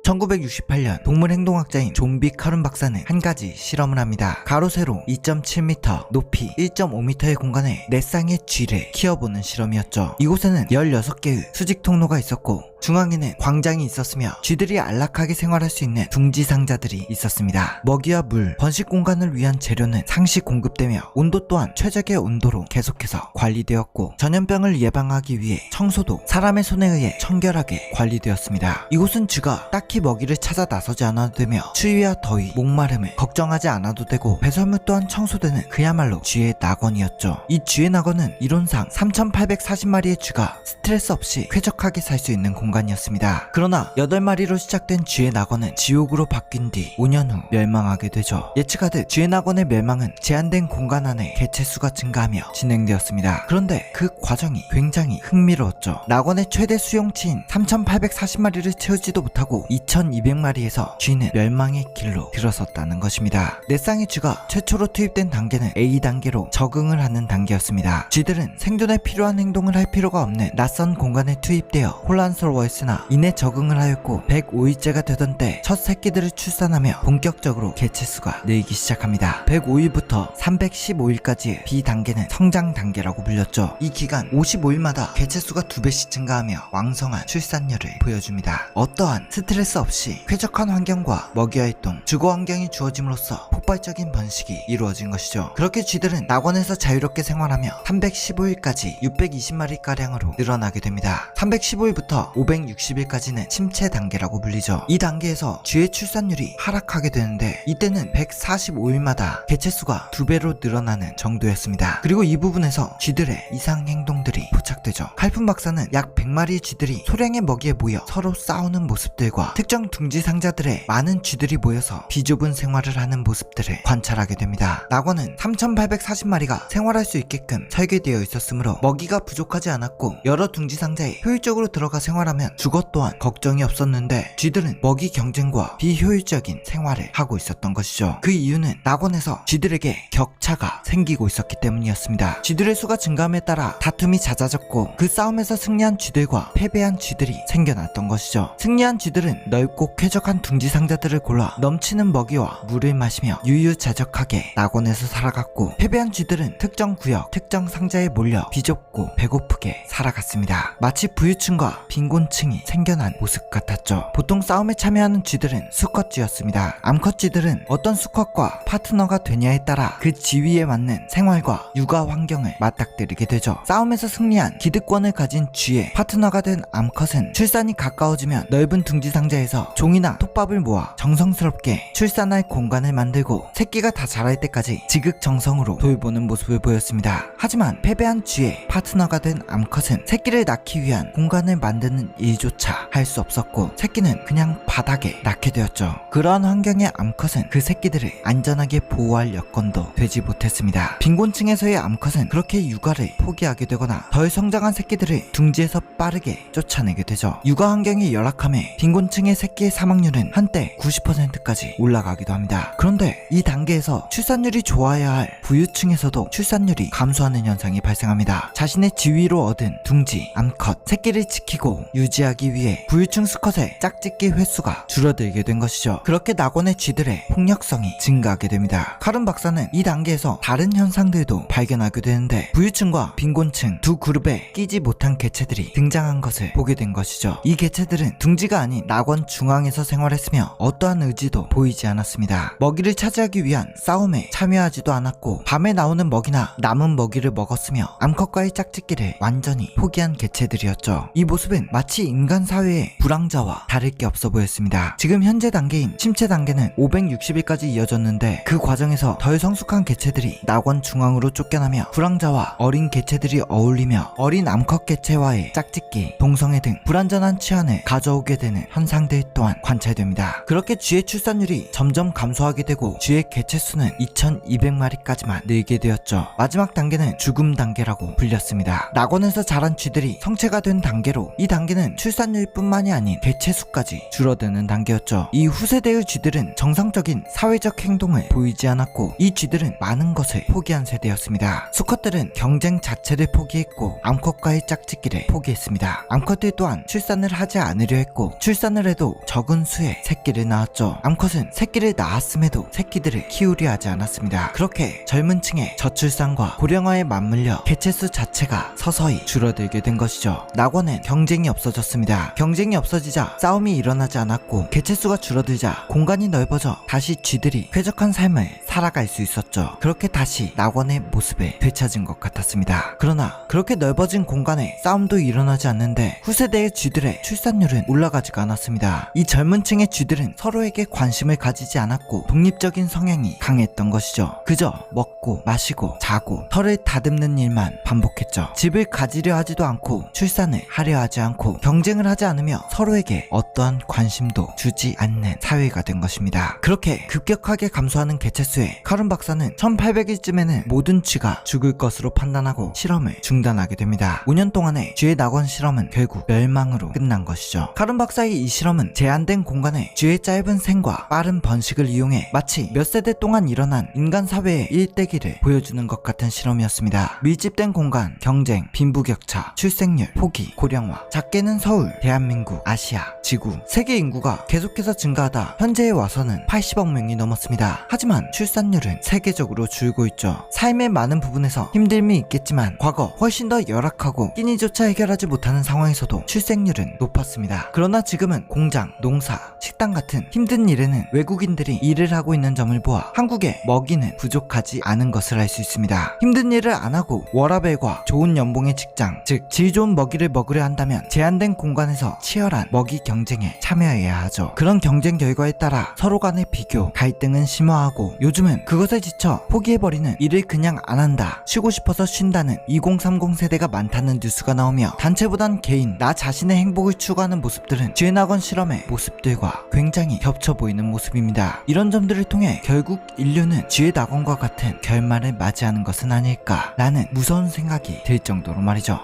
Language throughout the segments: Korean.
1968년 동물행동학자인 존 비 카룬 박사는 한 가지 실험을 합니다. 가로 세로 2.7m, 높이 1.5m의 공간에 4쌍의 쥐를 키워보는 실험이었죠. 이곳에는 16개의 수직 통로가 있었고 중앙에는 광장이 있었으며 쥐들이 안락하게 생활할 수 있는 둥지 상자들이 있었습니다. 먹이와 물, 번식 공간을 위한 재료는 상시 공급되며 온도 또한 최적의 온도로 계속해서 관리되었고 전염병을 예방하기 위해 청소도 사람의 손에 의해 청결하게 관리되었습니다. 이곳은 쥐가 딱히 먹이를 찾아 나서지 않아도 되며 추위와 더위, 목마름을 걱정하지 않아도 되고 배설물 또한 청소되는 그야말로 쥐의 낙원이었죠. 이 쥐의 낙원은 이론상 3,840마리의 쥐가 스트레스 없이 쾌적하게 살 수 있는 공간이었습니다. 그러나 8마리로 시작된 쥐의 낙원은 지옥으로 바뀐 뒤 5년 후 멸망하게 되죠. 예측하듯 쥐의 낙원의 멸망은 제한된 공간 안에 개체수가 증가하며 진행되었습니다. 그런데 그 과정이 굉장히 흥미로웠죠. 낙원의 최대 수용치인 3,840마리를 채우지도 못하고 2,200마리에서 쥐는 멸망의 길로 들어섰다는 것입니다. 4쌍의 쥐가 최초로 투입된 단계는 A단계로 적응을 하는 단계였습니다. 쥐들은 생존에 필요한 행동을 할 필요가 없는 낯선 공간에 투입되어 혼란스러워했으나 이내 적응을 하였고 105일째가 되던 때 첫 새끼들을 출산하며 본격적으로 개체수가 늘기 시작합니다. 105일부터 315일까지의 B단계는 성장 단계라고 불렸죠. 이 기간 55일마다 개체수가 2배씩 증가하며 왕성한 출산율을 보여줍니다. 어떠한 스트레스 없이 쾌적한 환경과 먹이와 활동, 주거 환경이 주어짐으로써 폭발적인 번식이 이루어진 것이죠. 그렇게 쥐들은 낙원에서 자유롭게 생활하며 315일까지 620마리가량으로 늘어나게 됩니다. 315일부터 560일까지는 침체 단계라고 불리죠. 이 단계에서 쥐의 출산율이 하락하게 되는데 이때는 145일마다 개체수가 2배로 늘어나는 정도였습니다. 그리고 이 부분에서 쥐들의 이상 행동들이 포착되죠. 칼픈 박사는 약 100마리의 쥐들이 소량의 먹이에 모여 서로 싸우는 모습들과 특정 둥지 상자들에 많은 쥐들이 모여서 비좁은 생활을 하는 모습들을 관찰하게 됩니다. 낙원은 3,840마리가 생활할 수 있게끔 설계되어 있었으므로 먹이가 부족하지 않았고 여러 둥지 상자에 효율적으로 들어가 생활하면 주거 또한 걱정이 없었는데 쥐들은 먹이 경쟁과 비효율적인 생활을 하고 있었던 것이죠. 그 이유는 낙원에서 쥐들에게 격차가 생기고 있었기 때문이었습니다. 쥐들의 수가 증가함에 따라 다툼이 잦아졌고 그 싸움에서 승리한 쥐들과 패배한 쥐들이 생겨났던 것이죠. 승리한 쥐들은 넓고 쾌적한 둥지 상자들을 골라 넘치는 먹이와 물을 마시며 유유자적하게 낙원에서 살아갔고 패배한 쥐들은 특정 구역, 특정 상자에 몰려 비좁고 배고프게 살아갔습니다. 마치 부유층과 빈곤층이 생겨난 모습 같았죠. 보통 싸움에 참여하는 쥐들은 수컷쥐였습니다. 암컷쥐들은 어떤 수컷과 파트너가 되냐에 따라 그 지위에 맞는 생활과 육아 환경을 맞닥뜨리게 되죠. 싸움에서 승리한 기득권을 가진 쥐의 파트너가 된 암컷은 출산이 가까워지면 넓은 둥지 상자에서 종이나 톱밥을 모아 정성스럽게 출산할 공간을 만들고 새끼가 다 자랄 때까지 지극정성으로 돌보는 모습을 보였습니다. 하지만 패배한 쥐의 파트너가 된 암컷은 새끼를 낳기 위한 공간을 만드는 일조차 할 수 없었고 새끼는 그냥 바닥에 낳게 되었죠. 그러한 환경의 암컷은 그 새끼들을 안전하게 보호할 여건도 되지 못했습니다. 빈곤층에서의 암컷은 그렇게 육아를 포기하게 되거나 덜 성장한 새끼들을 둥지에서 빠르게 쫓아내게 되죠. 육아 환경이 열악함에 빈곤층의 새끼의 사망률은 한때 90%까지 올라가기도 합니다. 그런데 이 단계에서 출산율이 좋아야 할 부유층에서도 출산율이 감소하는 현상이 발생합니다. 자신의 지위로 얻은 둥지, 암컷, 새끼를 지키고 유지하기 위해 부유층 수컷의 짝짓기 횟수가 줄어들게 된 것이죠. 그렇게 낙원의 쥐들의 폭력성이 증가하게 됩니다. 카룬 박사는 이 단계에서 다른 현상들도 발견하게 되는데 부유층과 빈곤층 두 그룹에 끼지 못한 개체들이 등장한 것을 보게 된 것이죠. 이 개체들은 둥지가 아닌 낙원 중앙에서 생활했으며 어떠한 의지도 보이지 않았습니다. 먹이를 차지하기 위한 싸움에 참여하지도 않았고 밤에 나오는 먹이나 남은 먹이를 먹었으며 암컷과의 짝짓기를 완전히 포기한 개체들이었죠. 이 모습은 마치 인간 사회의 불황자와 다를 게 없어 보였습니다. 지금 현재 단계인 침체 단계는 560일까지 이어졌는데 그 과정에서 덜 성숙한 개체들이 낙원 중앙으로 쫓겨나며 불황자와 어린 개체들이 어울리며 어린 암컷 개체와의 짝짓기, 동성애 등 불안전한 치안을 가져오게 되는 현상들 또한 관찰됩니다. 그렇게 쥐의 출산율이 점점 감소하게 되고 쥐의 개체 수는 2,200마리까지만 늘게 되었죠. 마지막 단계는 죽음 단계라고 불렸습니다. 낙원에서 자란 쥐들이 성체가 된 단계로 이 단계는 이제는 출산율뿐만이 아닌 개체수까지 줄어드는 단계였죠. 이 후세대의 쥐들은 정상적인 사회적 행동을 보이지 않았고 이 쥐들은 많은 것을 포기한 세대였습니다. 수컷들은 경쟁 자체를 포기했고 암컷과의 짝짓기를 포기했습니다. 암컷들 또한 출산을 하지 않으려 했고 출산을 해도 적은 수의 새끼를 낳았죠. 암컷은 새끼를 낳았음에도 새끼들을 키우려 하지 않았습니다. 그렇게 젊은 층의 저출산과 고령화에 맞물려 개체수 자체가 서서히 줄어들게 된 것이죠. 낙원은 경쟁이 없어졌습니다. 경쟁이 없어지자 싸움이 일어나지 않았고 개체수가 줄어들자 공간이 넓어져 다시 쥐들이 쾌적한 삶을 살아갈 수 있었죠. 그렇게 다시 낙원의 모습을 되찾은 것 같았습니다. 그러나 그렇게 넓어진 공간에 싸움도 일어나지 않는데 후세대의 쥐들의 출산율은 올라가지가 않았습니다. 이 젊은 층의 쥐들은 서로에게 관심을 가지지 않았고 독립적인 성향이 강했던 것이죠. 그저 먹고 마시고 자고 털을 다듬는 일만 반복했죠. 집을 가지려 하지도 않고 출산을 하려 하지 않고 경쟁을 하지 않으며 서로에게 어떠한 관심도 주지 않는 사회가 된 것입니다. 그렇게 급격하게 감소하는 개체수에 카룬 박사는 1800일쯤에는 모든 쥐가 죽을 것으로 판단하고 실험을 중단하게 됩니다. 5년 동안의 쥐의 낙원 실험은 결국 멸망으로 끝난 것이죠. 카룬 박사의 이 실험은 제한된 공간에 쥐의 짧은 생과 빠른 번식을 이용해 마치 몇 세대 동안 일어난 인간 사회의 일대기를 보여주는 것 같은 실험이었습니다. 밀집된 공간, 경쟁, 빈부격차, 출생률, 포기, 고령화, 작게는 서울, 대한민국, 아시아, 지구, 세계 인구가 계속해서 증가하다 현재에 와서는 80억 명이 넘었습니다. 하지만 출산율은 세계적으로 줄고 있죠. 삶의 많은 부분에서 힘듦이 있겠지만 과거 훨씬 더 열악하고 끼니조차 해결하지 못하는 상황에서도 출생률은 높았습니다. 그러나 지금은 공장, 농사, 식당 같은 힘든 일에는 외국인들이 일을 하고 있는 점을 보아 한국의 먹이는 부족하지 않은 것을 알 수 있습니다. 힘든 일을 안 하고 워라밸과 좋은 연봉의 직장, 즉 질 좋은 먹이를 먹으려 한다면 제한된 공간에서 치열한 먹이 경쟁에 참여해야 하죠. 그런 경쟁 결과에 따라 서로 간의 비교, 갈등은 심화하고 요즘은 그것에 지쳐 포기해버리는 일을 그냥 안 한다, 쉬고 싶어서 쉰다는 2030 세대가 많다는 뉴스가 나오며 단체보단 개인, 나 자신의 행복을 추구하는 모습들은 쥐의 낙원 실험의 모습들과 굉장히 겹쳐 보이는 모습입니다. 이런 점들을 통해 결국 인류는 쥐의 낙원과 같은 결말을 맞이하는 것은 아닐까라는 무서운 생각이 들 정도로 말이죠.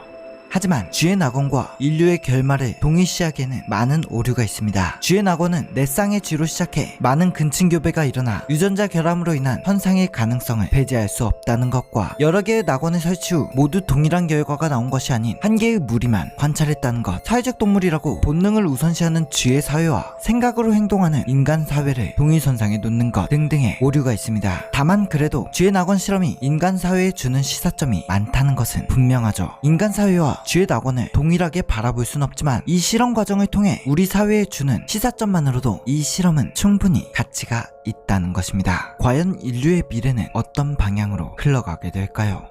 하지만 쥐의 낙원과 인류의 결말을 동일시하기에는 많은 오류가 있습니다. 쥐의 낙원은 내 쌍의 쥐로 시작해 많은 근친교배가 일어나 유전자 결함으로 인한 현상의 가능성을 배제할 수 없다는 것과 여러 개의 낙원을 설치 후 모두 동일한 결과가 나온 것이 아닌 한 개의 무리만 관찰했다는 것, 사회적 동물이라고 본능을 우선시하는 쥐의 사회와 생각으로 행동하는 인간 사회를 동일선상에 놓는 것 등등의 오류가 있습니다. 다만 그래도 쥐의 낙원 실험이 인간 사회에 주는 시사점이 많다는 것은 분명하죠. 인간 사회와 쥐의 낙원을 동일하게 바라볼 순 없지만 이 실험 과정을 통해 우리 사회에 주는 시사점만으로도 이 실험은 충분히 가치가 있다는 것입니다. 과연 인류의 미래는 어떤 방향으로 흘러가게 될까요?